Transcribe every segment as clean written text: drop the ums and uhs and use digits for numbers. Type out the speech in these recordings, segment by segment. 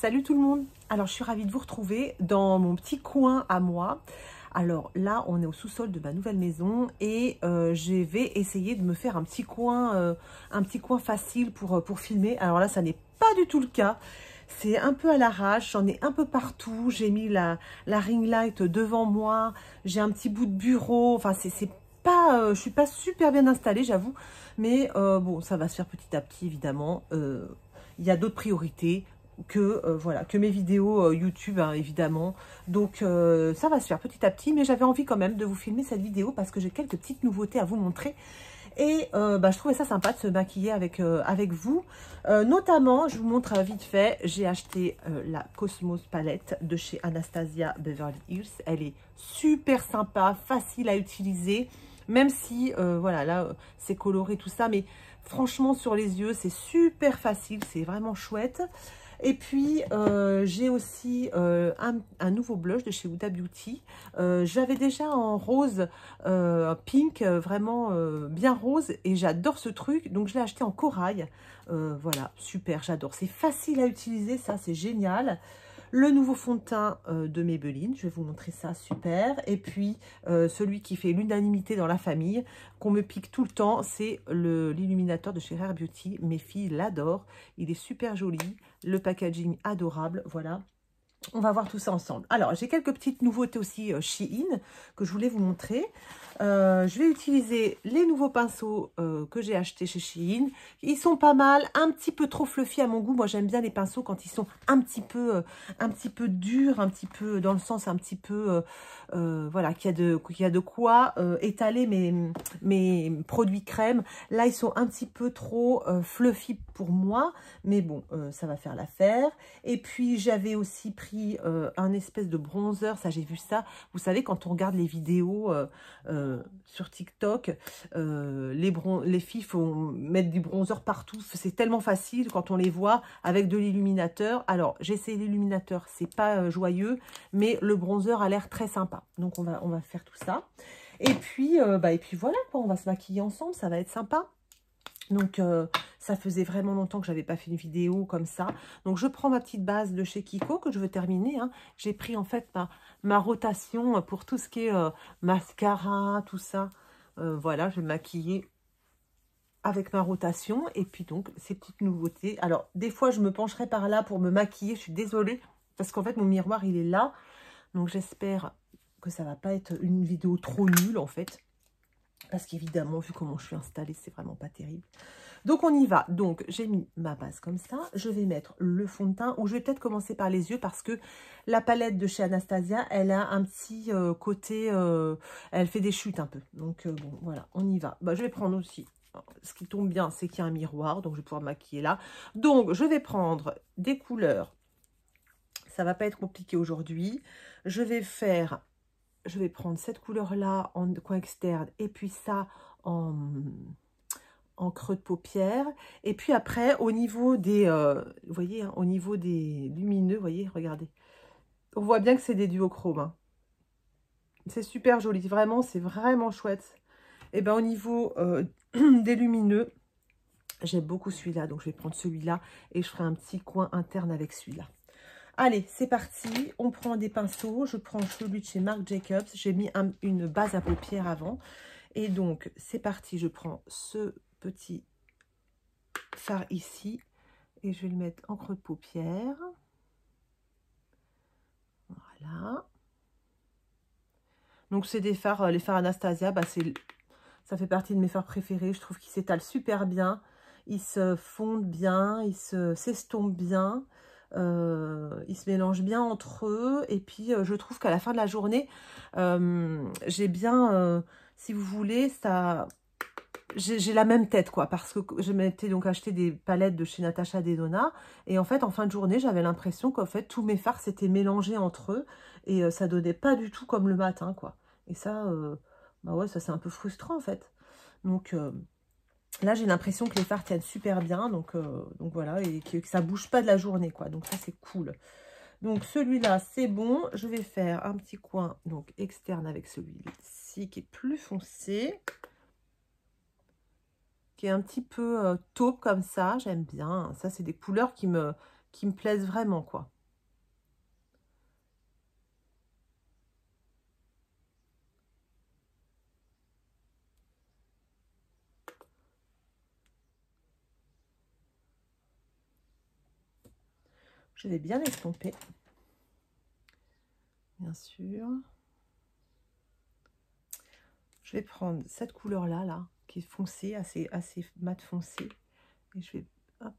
Salut tout le monde. Alors je suis ravie de vous retrouver dans mon petit coin à moi. Alors là on est au sous-sol de ma nouvelle maison et je vais essayer de me faire un petit coin facile pour filmer. Alors là ça n'est pas du tout le cas. C'est un peu à l'arrache, j'en ai un peu partout. J'ai mis la ring light devant moi. J'ai un petit bout de bureau. Enfin c'est pas, je suis pas super bien installée j'avoue. Mais bon ça va se faire petit à petit évidemment. Il y a d'autres priorités voilà, que mes vidéos YouTube, hein, évidemment. Donc, ça va se faire petit à petit. Mais j'avais envie quand même de vous filmer cette vidéo parce que j'ai quelques petites nouveautés à vous montrer. Et je trouvais ça sympa de se maquiller avec vous. Notamment, je vous montre vite fait, j'ai acheté la Cosmos palette de chez Anastasia Beverly Hills. Elle est super sympa, facile à utiliser. Même si, voilà, là, c'est coloré, tout ça. Mais franchement, sur les yeux, c'est super facile. C'est vraiment chouette. Et puis, j'ai aussi un nouveau blush de chez Huda Beauty. J'avais déjà en rose, pink, vraiment bien rose. Et j'adore ce truc. Donc, je l'ai acheté en corail. Voilà, super, j'adore. C'est facile à utiliser, ça, c'est génial. Le nouveau fond de teint de Maybelline, je vais vous montrer ça, super. Et puis, celui qui fait l'unanimité dans la famille, qu'on me pique tout le temps, c'est l'illuminateur de chez Rare Beauty. Mes filles l'adorent, il est super joli, le packaging adorable, voilà. On va voir tout ça ensemble. Alors, j'ai quelques petites nouveautés aussi Shein que je voulais vous montrer. Je vais utiliser les nouveaux pinceaux que j'ai achetés chez Shein. Ils sont pas mal, un petit peu trop fluffy à mon goût. Moi, j'aime bien les pinceaux quand ils sont un petit peu durs, un petit peu dans le sens un petit peu, voilà, qu'il y a de quoi étaler mes produits crème. Là, ils sont un petit peu trop fluffy pour moi, mais bon, ça va faire l'affaire. Et puis, j'avais aussi pris un espèce de bronzer, ça j'ai vu ça. Vous savez, quand on regarde les vidéos sur TikTok, les filles font mettre du bronzer partout. C'est tellement facile quand on les voit avec de l'illuminateur. Alors, j'ai essayé l'illuminateur, c'est pas joyeux, mais le bronzer a l'air très sympa. Donc, on va faire tout ça. Et puis voilà, quoi, on va se maquiller ensemble, ça va être sympa. Donc, ça faisait vraiment longtemps que j'avais pas fait une vidéo comme ça. Donc, je prends ma petite base de chez Kiko que je veux terminer. Hein. J'ai pris en fait ma rotation pour tout ce qui est mascara, tout ça. Voilà, je vais me maquiller avec ma rotation. Et puis donc, ces petites nouveautés. Alors, des fois, je me pencherai par là pour me maquiller. Je suis désolée parce qu'en fait, mon miroir, il est là. Donc, j'espère que ça va pas être une vidéo trop nulle en fait. Parce qu'évidemment, vu comment je suis installée, c'est vraiment pas terrible. Donc, on y va. Donc, j'ai mis ma base comme ça. Je vais mettre le fond de teint. Ou je vais peut-être commencer par les yeux parce que la palette de chez Anastasia, elle a un petit côté... elle fait des chutes un peu. Donc, bon, voilà, on y va. Bah, je vais prendre aussi... Ce qui tombe bien, c'est qu'il y a un miroir. Donc, je vais pouvoir me maquiller là. Donc, je vais prendre des couleurs. Ça va pas être compliqué aujourd'hui. Je vais prendre cette couleur-là en coin externe et puis ça en creux de paupière. Et puis après, au niveau des, vous voyez, hein, au niveau des lumineux, vous voyez, regardez. On voit bien que c'est des duochromes. Hein. C'est super joli, vraiment, c'est vraiment chouette. Et bien au niveau des lumineux, j'aime beaucoup celui-là, donc je vais prendre celui-là et je ferai un petit coin interne avec celui-là. Allez, c'est parti. On prend des pinceaux. Je prends celui de chez Marc Jacobs. J'ai mis une base à paupières avant. Et donc, c'est parti. Je prends ce petit fard ici. Et je vais le mettre en creux de paupière. Voilà. Donc, c'est des fards, les fards Anastasia. Bah, ça fait partie de mes fards préférés. Je trouve qu'ils s'étalent super bien. Ils se fondent bien. Ils s'estompent bien. Ils se mélangent bien entre eux et puis je trouve qu'à la fin de la journée j'ai bien si vous voulez ça j'ai la même tête quoi parce que je m'étais donc acheté des palettes de chez Natasha Denona et en fait en fin de journée j'avais l'impression qu'en fait tous mes fards s'étaient mélangés entre eux et ça donnait pas du tout comme le matin quoi et ça bah ouais ça c'est un peu frustrant en fait donc là, j'ai l'impression que les fards tiennent super bien, donc voilà, et que ça bouge pas de la journée, quoi. Donc ça, c'est cool. Donc celui-là, c'est bon. Je vais faire un petit coin donc externe avec celui-ci qui est plus foncé, qui est un petit peu taupe comme ça. J'aime bien. Ça, c'est des couleurs qui me qui me plaisent vraiment, quoi. Je vais bien estomper, bien sûr. Je vais prendre cette couleur-là, là, qui est foncée, assez mat foncé. Et je vais, hop.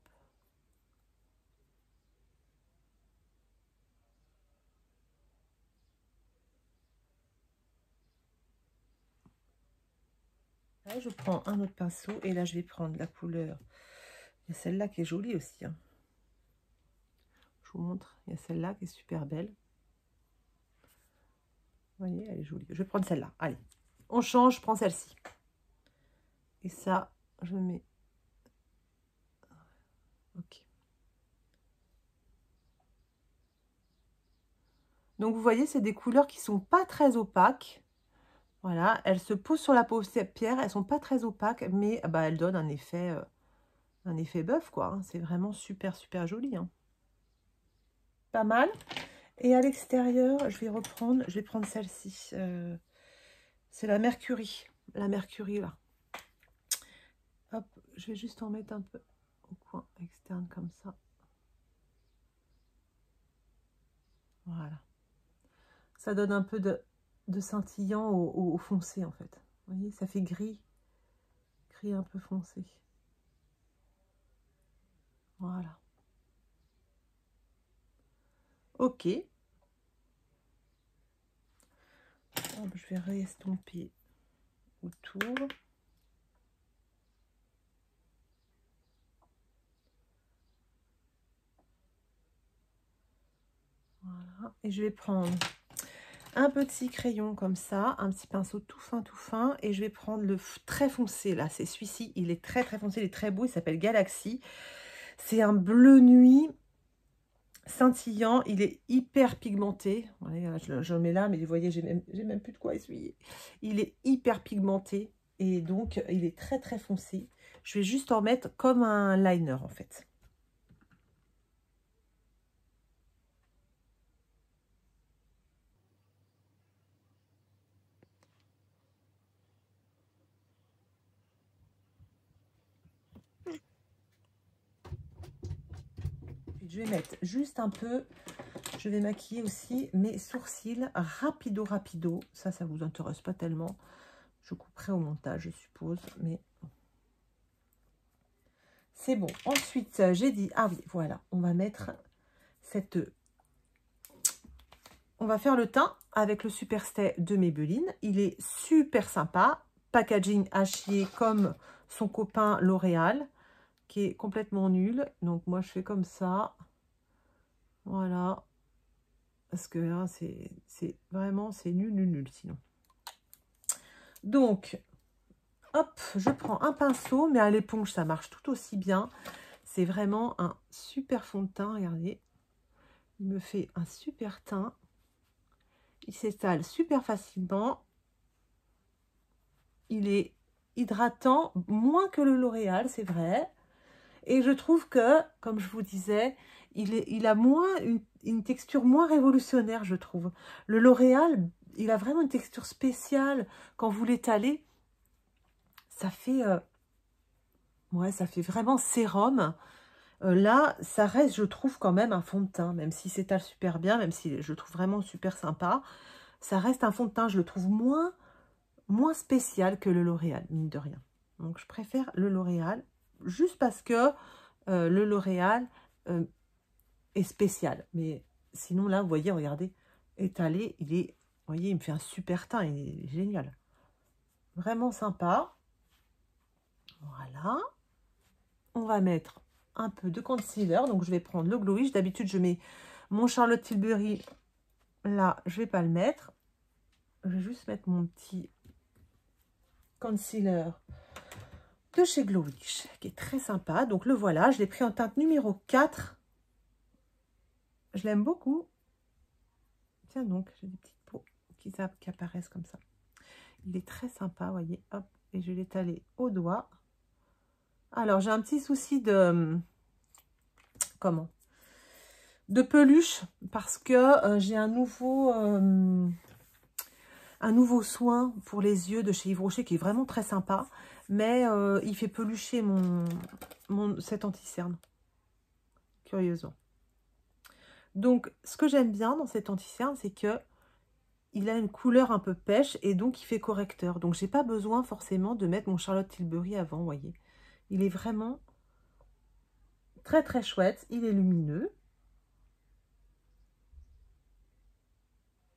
Là, je prends un autre pinceau et là, je vais prendre la couleur. Il y a celle-là qui est jolie aussi, hein. Je vous montre, il y a celle-là qui est super belle. Vous voyez, elle est jolie. Je vais prendre celle-là. Allez, on change, je prends celle-ci. Et ça, je mets... Ok. Donc, vous voyez, c'est des couleurs qui sont pas très opaques. Voilà, elles se posent sur la paupière. Elles sont pas très opaques, mais bah, elles donnent un effet bœuf, quoi. Hein. C'est vraiment super, super joli. Hein. Pas mal. Et à l'extérieur, je vais prendre celle-ci. C'est la Mercury. La Mercury, là. Hop, je vais juste en mettre un peu au coin externe, comme ça. Voilà. Ça donne un peu de scintillant au foncé, en fait. Vous voyez, ça fait gris. Gris un peu foncé. Voilà. Ok. Hop, je vais réestomper autour. Voilà. Et je vais prendre un petit crayon comme ça, un petit pinceau tout fin, et je vais prendre le très foncé, là, c'est celui-ci, il est très foncé, il est très beau, il s'appelle Galaxy. C'est un bleu nuit scintillant, il est hyper pigmenté. Voilà, je le mets là, mais vous voyez, j'ai même plus de quoi essuyer. Il est hyper pigmenté, et donc il est très foncé. Je vais juste en mettre comme un liner, en fait. Je vais mettre juste un peu, je vais maquiller aussi mes sourcils rapido. Ça vous intéresse pas tellement. Je couperai au montage, je suppose, mais c'est bon. Ensuite, j'ai dit, ah oui, voilà, on va mettre cette... On va faire le teint avec le Super Stay de Maybelline. Il est super sympa. Packaging à chier comme son copain L'Oréal, qui est complètement nul. Donc, moi, je fais comme ça. Voilà. Parce que là, c'est vraiment, c'est nul, sinon. Donc, hop, je prends un pinceau, mais à l'éponge, ça marche tout aussi bien. C'est vraiment un super fond de teint, regardez. Il me fait un super teint. Il s'étale super facilement. Il est hydratant, moins que le L'Oréal, c'est vrai. Et je trouve que, comme je vous disais, il a moins une texture moins révolutionnaire, je trouve. Le L'Oréal, il a vraiment une texture spéciale. Quand vous l'étalez, ça fait, ouais, ça fait vraiment sérum. Là, ça reste, je trouve, quand même un fond de teint, même si s'étale super bien, même si je le trouve vraiment super sympa. Ça reste un fond de teint, je le trouve moins spécial que le L'Oréal, mine de rien. Donc, je préfère le L'Oréal, juste parce que le L'Oréal est spécial. Mais sinon, là, vous voyez, regardez, étalé, il est, vous voyez, il me fait un super teint, il est génial. Vraiment sympa. Voilà. On va mettre un peu de concealer. Donc, je vais prendre le Glowish. D'habitude, je mets mon Charlotte Tilbury. Là, je vais pas le mettre. Je vais juste mettre mon petit concealer de chez Glowish, qui est très sympa. Donc, le voilà. Je l'ai pris en teinte numéro 4. Je l'aime beaucoup. Tiens donc, j'ai des petites peaux qui apparaissent comme ça. Il est très sympa, vous voyez. Hop, et je vais l'étaler au doigt. Alors, j'ai un petit souci de... Comment? de peluche parce que j'ai un nouveau soin pour les yeux de chez Yves Rocher qui est vraiment très sympa. Mais il fait pelucher cet anti-cerne, curieusement. Donc, ce que j'aime bien dans cet anti-cerne, c'est que il a une couleur un peu pêche et donc il fait correcteur. Donc, j'ai pas besoin forcément de mettre mon Charlotte Tilbury avant, vous voyez. Il est vraiment très très chouette. Il est lumineux.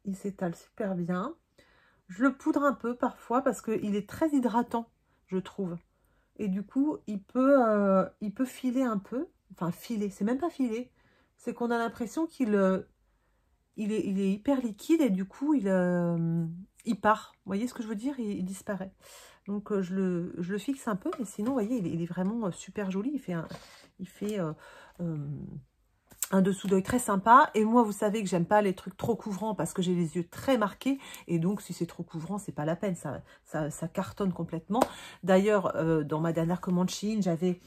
Il s'étale super bien. Je le poudre un peu parfois parce qu'il est très hydratant, je trouve. Et du coup, il peut filer un peu. Enfin, filer, c'est même pas filer. C'est qu'on a l'impression il est hyper liquide et du coup, il part. Vous voyez ce que je veux dire? Il disparaît. Donc, je le fixe un peu. Mais sinon, vous voyez, il est vraiment super joli. Il fait un dessous d'œil très sympa. Et moi, vous savez que j'aime pas les trucs trop couvrants parce que j'ai les yeux très marqués. Et donc, si c'est trop couvrant, c'est pas la peine. Ça cartonne complètement. D'ailleurs, dans ma dernière commande Shein, j'avais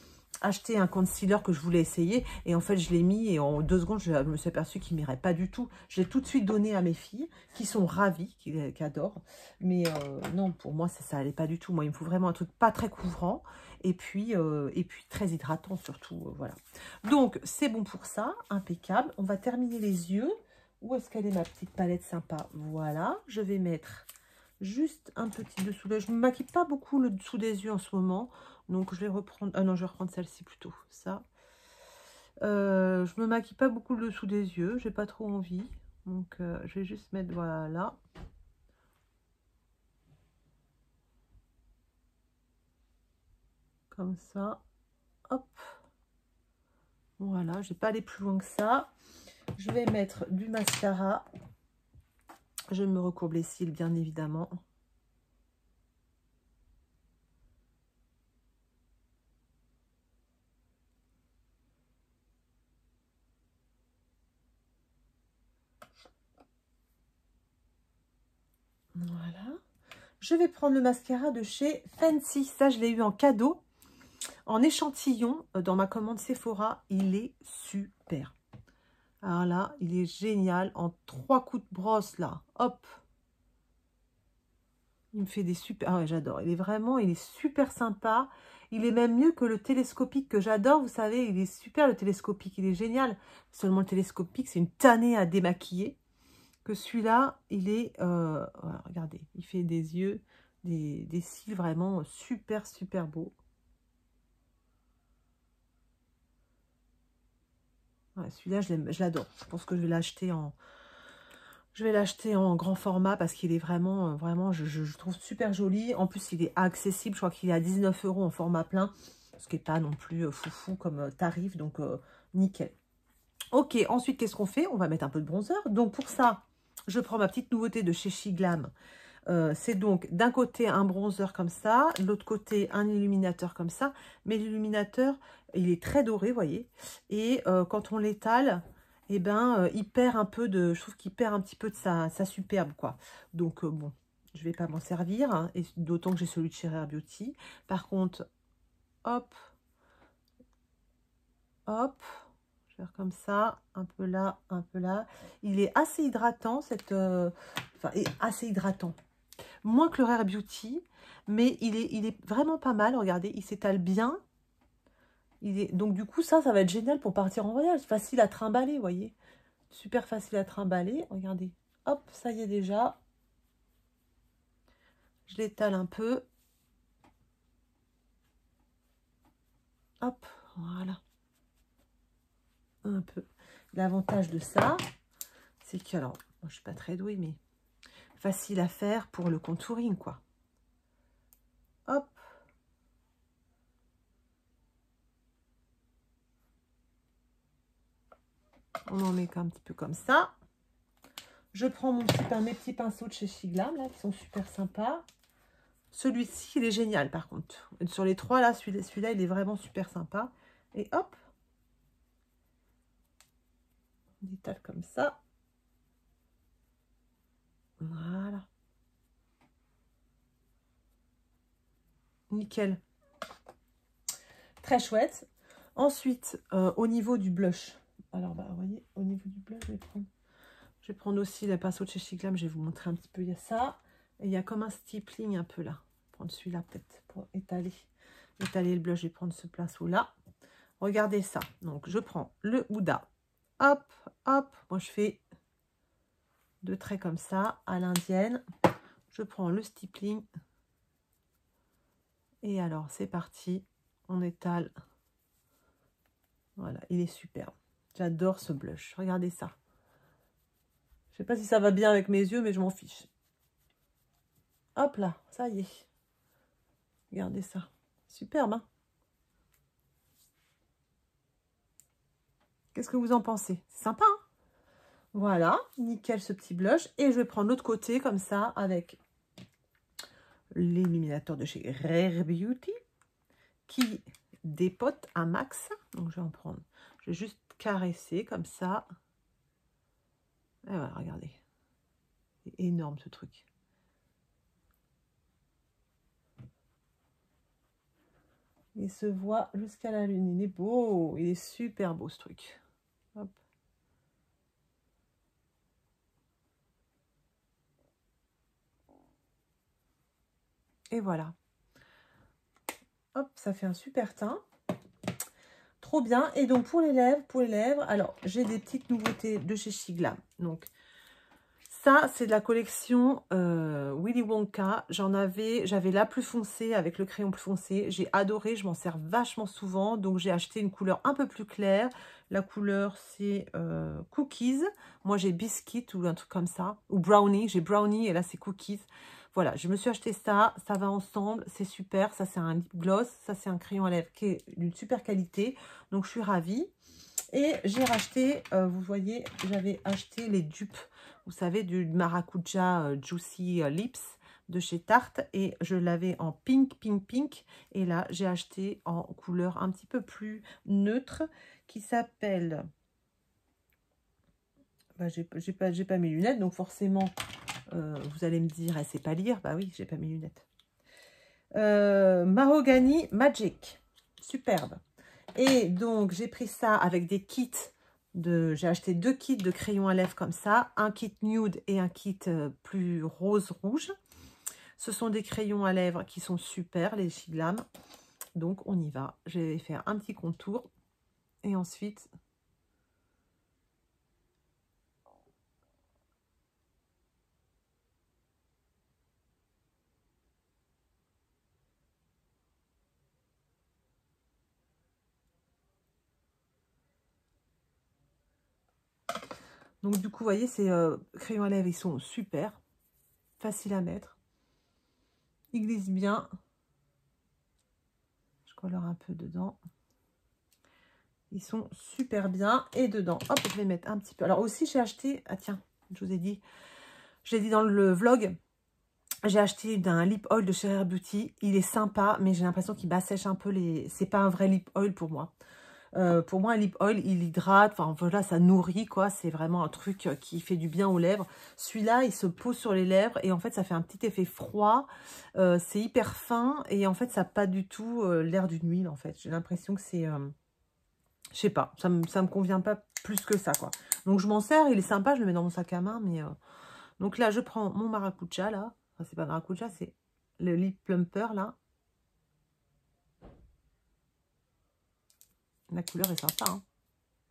acheté un concealer que je voulais essayer. Et en fait, je l'ai mis et en 2 secondes, je me suis aperçue qu'il m'irait pas du tout. Je l'ai tout de suite donné à mes filles qui sont ravies, qui adorent. Mais non, pour moi, ça allait pas du tout. Moi, il me faut vraiment un truc pas très couvrant. Et puis très hydratant surtout, voilà. Donc, c'est bon pour ça, impeccable. On va terminer les yeux. Où est-ce qu'elle est ma petite palette sympa? Voilà, je vais mettre juste un petit dessous d'œil. Je ne me maquille pas beaucoup le dessous des yeux en ce moment. Donc, je vais reprendre... Ah non, je vais reprendre celle-ci plutôt, ça. Je me maquille pas beaucoup le dessous des yeux. J'ai pas trop envie. Donc, je vais juste mettre, voilà. Comme ça. Hop. Voilà, je vais pas aller plus loin que ça. Je vais mettre du mascara. Je me recourbe les cils, bien évidemment. Voilà. Je vais prendre le mascara de chez Fancy. Ça, je l'ai eu en cadeau, en échantillon, dans ma commande Sephora. Il est super. Alors là, il est génial. En 3 coups de brosse, là. Hop. Il me fait des super... Ah ouais, j'adore. Il est super sympa. Il est même mieux que le télescopique que j'adore. Vous savez, il est super, le télescopique. Il est génial. Seulement, le télescopique, c'est une tannée à démaquiller. Que celui-là, il est... voilà, regardez, il fait des yeux, des cils vraiment super, super beaux. Ouais, celui-là, je l'adore. Je pense que je vais l'acheter en... Je vais l'acheter en grand format parce qu'il est vraiment, je trouve super joli. En plus, il est accessible. Je crois qu'il est à 19 € en format plein. Ce qui n'est pas non plus foufou comme tarif. Donc, nickel. Ok, ensuite, qu'est-ce qu'on fait? On va mettre un peu de bronzer. Donc, pour ça, je prends ma petite nouveauté de chez Shiglam. C'est donc d'un côté un bronzer comme ça, de l'autre côté un illuminateur comme ça. Mais l'illuminateur, il est très doré, vous voyez. Et quand on l'étale, eh ben, il perd un peu de... Je trouve qu'il perd un petit peu de sa superbe, quoi. Donc, bon, je vais pas m'en servir. Hein, et d'autant que j'ai celui de chez Rare Beauty. Par contre, hop, hop. Je vais faire comme ça, un peu là, un peu là. Il est assez hydratant, enfin, assez hydratant. Moins que le Rare Beauty, mais il est vraiment pas mal. Regardez, il s'étale bien. Donc, du coup, ça va être génial pour partir en voyage. Facile à trimballer, vous voyez. Super facile à trimballer. Regardez. Hop, ça y est déjà. Je l'étale un peu. Hop, voilà. Un peu. L'avantage de ça, c'est que, alors, moi, je suis pas très douée, mais facile à faire pour le contouring, quoi. Hop. On en met un petit peu comme ça. Je prends mes petits pinceaux de chez Shiglam, là, qui sont super sympas. Celui-ci, il est génial, par contre. Sur les 3, là, celui-là, il est vraiment super sympa. Et hop. On étale comme ça. Voilà. Nickel. Très chouette. Ensuite, au niveau du blush. Alors, bah, vous voyez, au niveau Je vais prendre aussi les pinceaux de chez Shiglam. Je vais vous montrer un petit peu. Il y a ça. Et il y a comme un stippling un peu là. Prendre celui-là peut-être pour étaler le blush. Je vais prendre ce pinceau-là. Regardez ça. Donc, je prends le Huda. Hop, hop. Moi, je fais 2 traits comme ça à l'indienne. Je prends le stippling. Et alors, c'est parti. On étale. Voilà, il est superbe. J'adore ce blush. Regardez ça. Je sais pas si ça va bien avec mes yeux, mais je m'en fiche. Hop là, ça y est. Regardez ça. Superbe, hein? Qu'est-ce que vous en pensez? C'est sympa, hein? Voilà, nickel ce petit blush. Et je vais prendre l'autre côté comme ça avec l'illuminateur de chez Rare Beauty qui dépote un max. Donc je vais en prendre. Je vais juste caresser comme ça. Et voilà, regardez. C'est énorme ce truc. Il se voit jusqu'à la lune. Il est beau. Il est super beau ce truc. Hop. Et voilà. Hop, ça fait un super teint. Trop bien. Et donc pour les lèvres, alors j'ai des petites nouveautés de chez Shiglam. Donc ça, c'est de la collection Willy Wonka. J'avais la plus foncée avec le crayon plus foncé. J'ai adoré, je m'en sers vachement souvent. Donc j'ai acheté une couleur un peu plus claire. La couleur, c'est Cookies. Moi, j'ai Biscuit ou un truc comme ça. Ou Brownie. J'ai Brownie et là, c'est Cookies. Voilà, je me suis acheté ça. Ça va ensemble. C'est super. Ça, c'est un lip gloss. Ça, c'est un crayon à lèvres qui est d'une super qualité. Donc, je suis ravie. Et j'ai racheté, vous voyez, j'avais acheté les dupes, vous savez, du Maracuja Juicy Lips de chez Tarte. Et je l'avais en pink, pink, pink. Et là, j'ai acheté en couleur un petit peu plus neutre qui s'appelle... Bah, j'ai pas mes lunettes, donc forcément, vous allez me dire, elle sait pas lire. Bah oui, j'ai pas mes lunettes. Mahogany Magic. Superbe. Et donc, j'ai pris ça avec des kits j'ai acheté 2 kits de crayons à lèvres comme ça. Un kit nude et un kit plus rose-rouge. Ce sont des crayons à lèvres qui sont super, les Shiglam. Donc, on y va. Je vais faire un petit contour. Et ensuite... Donc, du coup, vous voyez, ces crayons à lèvres, ils sont super. Faciles à mettre. Ils glissent bien. Je colore un peu dedans. Ils sont super bien. Et dedans, hop, je vais mettre un petit peu. Alors aussi, j'ai acheté... Ah tiens, je vous ai dit... Je l'ai dit dans le vlog. J'ai acheté un lip oil de chez Rare Beauty. Il est sympa, mais j'ai l'impression qu'il bassèche un peu les... C'est pas un vrai lip oil pour moi. Pour moi, un lip oil, il hydrate. Enfin, voilà, ça nourrit, quoi. C'est vraiment un truc qui fait du bien aux lèvres. Celui-là, il se pose sur les lèvres et en fait, ça fait un petit effet froid. C'est hyper fin et en fait, ça n'a pas du tout l'air d'une huile, en fait. J'ai l'impression que c'est... je sais pas, ça me convient pas plus que ça, quoi. Donc, je m'en sers. Il est sympa. Je le mets dans mon sac à main, mais... Donc là, je prends mon maracuja, là. Enfin, c'est pas maracuja, c'est le lip plumper, là. La couleur est sympa, hein.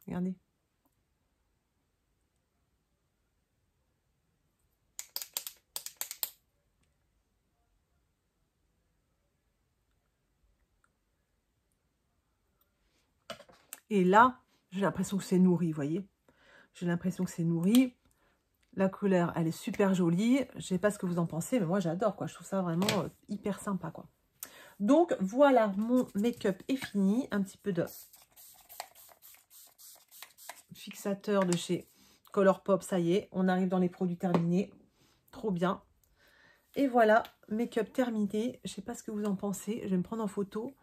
Regardez. Et là, j'ai l'impression que c'est nourri, vous voyez. J'ai l'impression que c'est nourri. La couleur, elle est super jolie. Je sais pas ce que vous en pensez, mais moi, j'adore, quoi. Je trouve ça vraiment hyper sympa, quoi. Donc, voilà, mon make-up est fini. Un petit peu de fixateur de chez Colourpop, ça y est. On arrive dans les produits terminés. Trop bien. Et voilà, make-up terminé. Je sais pas ce que vous en pensez. Je vais me prendre en photo.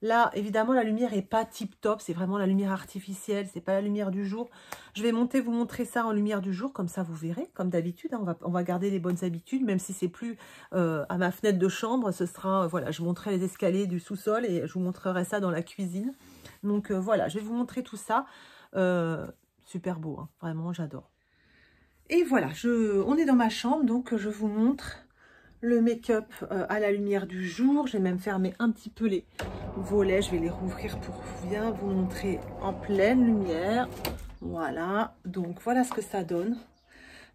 Là, évidemment, la lumière est pas tip-top. C'est vraiment la lumière artificielle. C'est pas la lumière du jour. Je vais vous montrer ça en lumière du jour. Comme ça, vous verrez. Comme d'habitude, hein, on va garder les bonnes habitudes. Même si c'est plus à ma fenêtre de chambre. Ce sera, voilà, je montrerai les escaliers du sous-sol. Et je vous montrerai ça dans la cuisine. Donc, voilà, je vais vous montrer tout ça. super beau, hein. Vraiment, j'adore. Et voilà, on est dans ma chambre, donc je vous montre le make-up à la lumière du jour. J'ai même fermé un petit peu les volets. Je vais les rouvrir pour bien vous montrer en pleine lumière. Voilà, donc voilà ce que ça donne.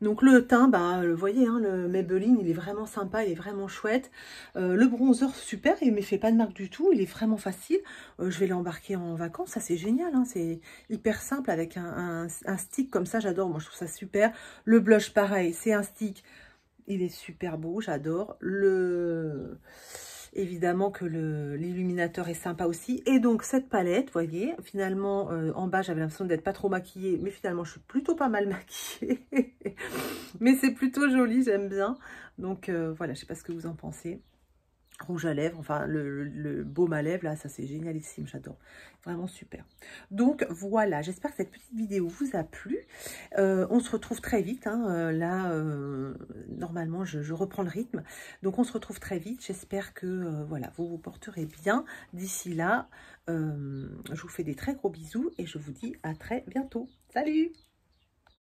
Donc le teint, bah, vous voyez, hein, le Maybelline, il est vraiment sympa, il est vraiment chouette. Le bronzer, super, il ne me fait pas de marque du tout, il est vraiment facile. Je vais l'embarquer en vacances, ça c'est génial, hein, c'est hyper simple avec un stick comme ça, j'adore, moi je trouve ça super. Le blush, pareil, c'est un stick, il est super beau, j'adore. Évidemment que l'illuminateur est sympa aussi. Et donc cette palette, vous voyez, finalement, en bas, j'avais l'impression d'être pas trop maquillée. Mais finalement, je suis plutôt pas mal maquillée. Mais c'est plutôt joli, j'aime bien. Donc voilà, je sais pas ce que vous en pensez. Rouge à lèvres, enfin le baume à lèvres, là, ça c'est génialissime, j'adore. Vraiment super. Donc voilà, j'espère que cette petite vidéo vous a plu. On se retrouve très vite, hein, là, normalement, je reprends le rythme. Donc on se retrouve très vite, j'espère que voilà, vous vous porterez bien. D'ici là, je vous fais des très gros bisous et je vous dis à très bientôt. Salut!